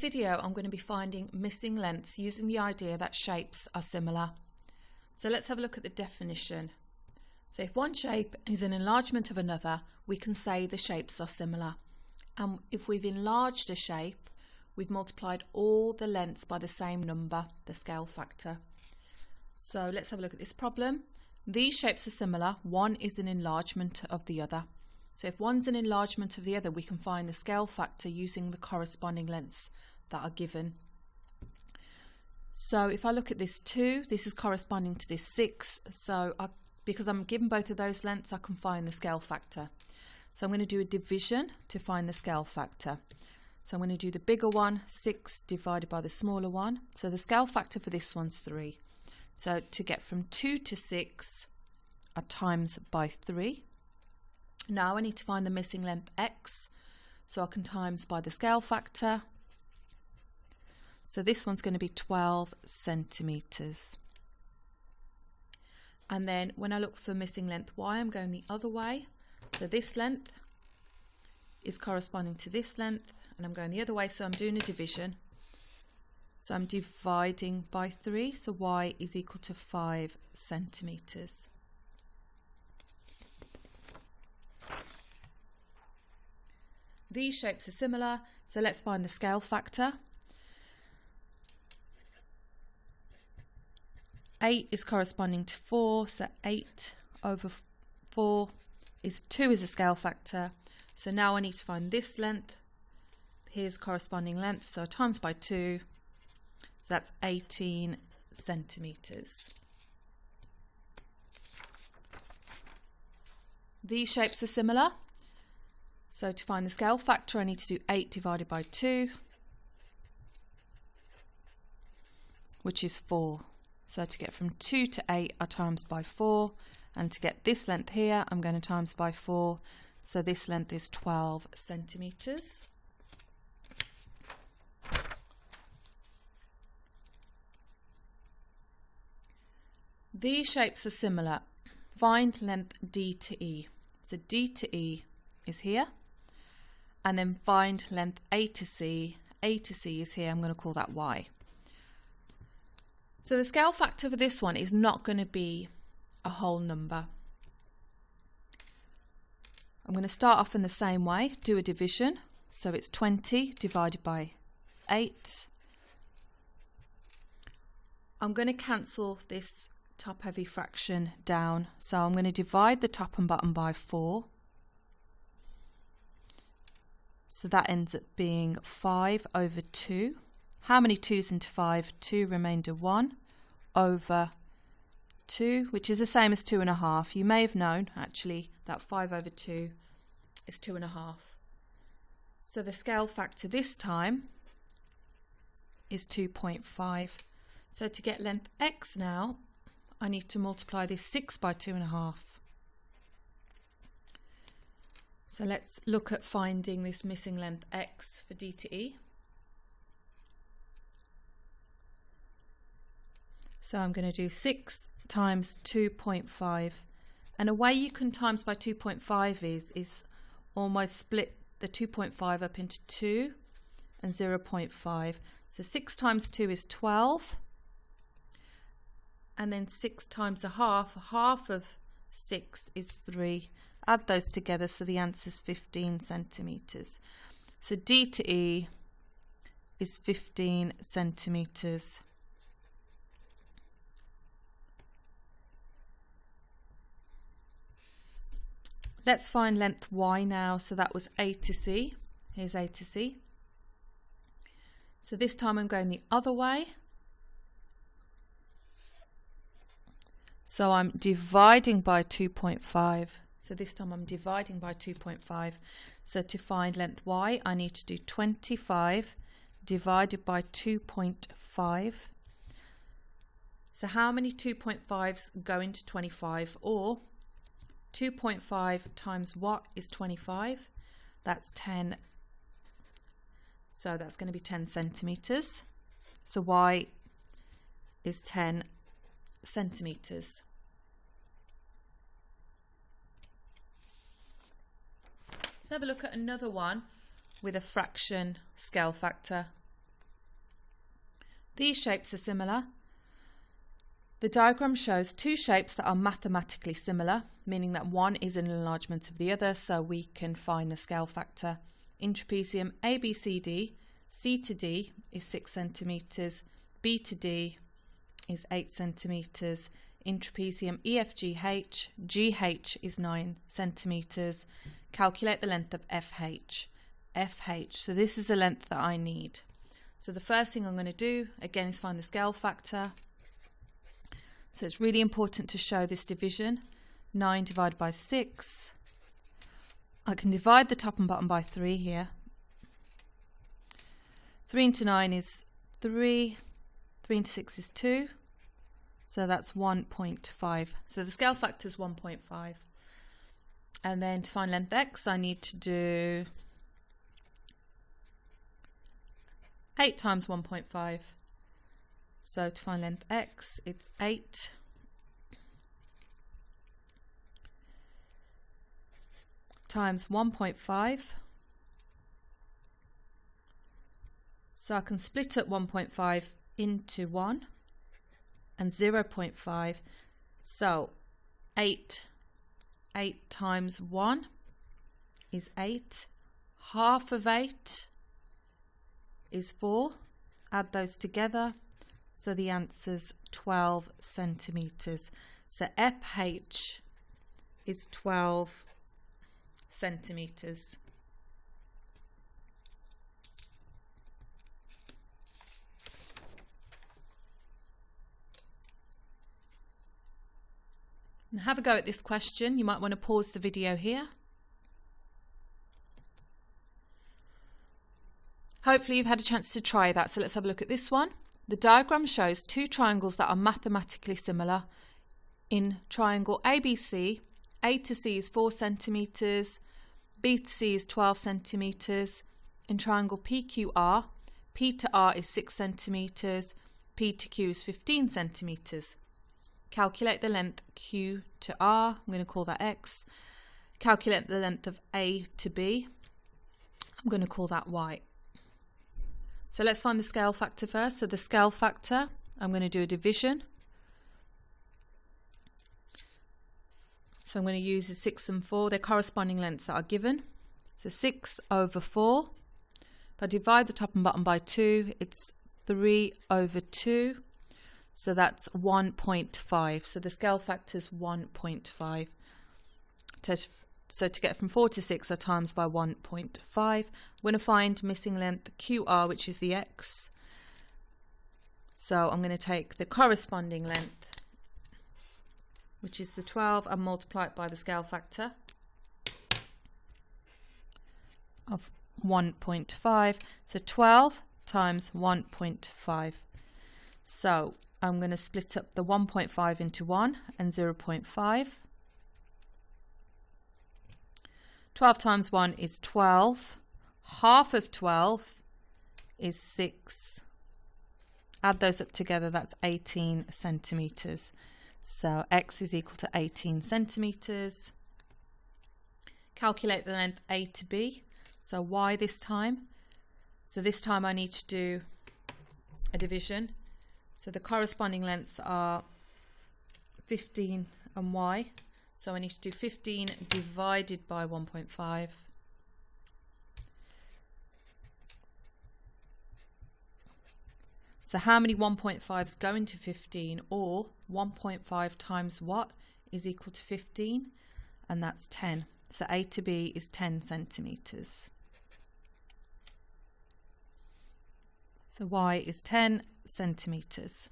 video, I'm going to be finding missing lengths using the idea that shapes are similar. So let's have a look at the definition. So if one shape is an enlargement of another, we can say the shapes are similar. And if we've enlarged a shape, we've multiplied all the lengths by the same number, the scale factor. So let's have a look at this problem. These shapes are similar. One is an enlargement of the other. So if one's an enlargement of the other, we can find the scale factor using the corresponding lengths that are given. So if I look at this 2, this is corresponding to this 6. So because I'm given both of those lengths, I can find the scale factor. So I'm going to do a division to find the scale factor. So I'm going to do the bigger one, 6 divided by the smaller one. So the scale factor for this one's 3. So to get from 2 to 6, I times by 3. Now I need to find the missing length x, so I can times by the scale factor. So this one's going to be 12 centimetres. And then when I look for missing length y, I'm going the other way. So this length is corresponding to this length, and I'm going the other way, so I'm doing a division. So I'm dividing by 3, so y is equal to 5 centimetres. These shapes are similar, so let's find the scale factor. 8 is corresponding to 4, so 8 over 4 is 2 is a scale factor. So now I need to find this length. Here's corresponding length, so times by 2, so that's 18 centimetres. These shapes are similar. So to find the scale factor, I need to do 8 divided by 2, which is 4. So to get from 2 to 8, I times by 4. And to get this length here, I'm going to times by 4. So this length is 12 centimetres. These shapes are similar. Find length D to E. So D to E is here. And then find length A to C. A to C is here. I'm going to call that Y. So the scale factor for this one is not going to be a whole number. I'm going to start off in the same way, do a division. So it's 20 divided by 8. I'm going to cancel this top heavy fraction down. So I'm going to divide the top and bottom by 4. So that ends up being 5 over 2. How many 2's into 5? 2 remainder 1 over 2, which is the same as 2.5. You may have known actually that 5 over 2 is 2.5. So the scale factor this time is 2.5. So to get length x now, I need to multiply this 6 by 2.5. So let's look at finding this missing length x for D to E. So I'm going to do 6 times 2.5. And a way you can times by 2.5 is almost split the 2.5 up into 2 and 0.5. So 6 times 2 is 12. And then 6 times a half of 6 is 3. Add those together, so the answer is 15 centimetres. So D to E is 15 centimetres. Let's find length Y now. So that was A to C. Here's A to C. So this time I'm going the other way. So I'm dividing by 2.5. So this time I'm dividing by 2.5. So to find length Y, I need to do 25 divided by 2.5. So how many 2.5s go into 25? Or 2.5 times what is 25? That's 10. So that's going to be 10 centimetres. So Y is 10 centimetres. Let's have a look at another one with a fraction scale factor. These shapes are similar. The diagram shows two shapes that are mathematically similar, meaning that one is an enlargement of the other, so we can find the scale factor. In trapezium ABCD, C to D is 6 centimetres, B to D is 8 centimetres. In trapezium EFGH, GH is 9 centimetres. Calculate the length of FH. FH, so this is the length that I need. So the first thing I'm going to do, again, is find the scale factor. So it's really important to show this division. 9 divided by 6. I can divide the top and bottom by 3 here. 3 into 9 is 3. 3 into 6 is 2. So that's 1.5. So the scale factor is 1.5. And then to find length x, I need to do 8 times 1.5. So to find length x, it's 8 times 1.5. So I can split up 1.5 into 1 and 0.5. So 8 times 1 is 8. Half of 8 is 4. Add those together. So the answer's 12 centimetres. So FH is 12 centimetres. And have a go at this question. You might want to pause the video here. Hopefully you've had a chance to try that. So let's have a look at this one. The diagram shows two triangles that are mathematically similar. In triangle ABC, A to C is 4 centimetres, B to C is 12 centimetres. In triangle PQR, P to R is 6 centimetres, P to Q is 15 centimetres. Calculate the length Q to R, I'm going to call that X. Calculate the length of A to B, I'm going to call that Y. So let's find the scale factor first. So the scale factor, I'm going to do a division. So I'm going to use the 6 and 4, their corresponding lengths that are given. So 6 over 4. If I divide the top and bottom by 2, it's 3 over 2. So that's 1.5. So the scale factor is 1.5. So to get from 4 to 6, I times by 1.5. I'm going to find missing length QR, which is the X. So I'm going to take the corresponding length, which is the 12, and multiply it by the scale factor of 1.5. So 12 times 1.5. So I'm going to split up the 1.5 into 1 and 0.5. 12 times 1 is 12. Half of 12 is 6. Add those up together, that's 18 centimetres. So X is equal to 18 centimetres. Calculate the length A to B. So Y this time. So this time I need to do a division. So the corresponding lengths are 15 and Y. So I need to do 15 divided by 1.5. So how many 1.5s go into 15, or 1.5 times what is equal to 15? And that's 10. So A to B is 10 centimetres. So Y is 10 centimetres.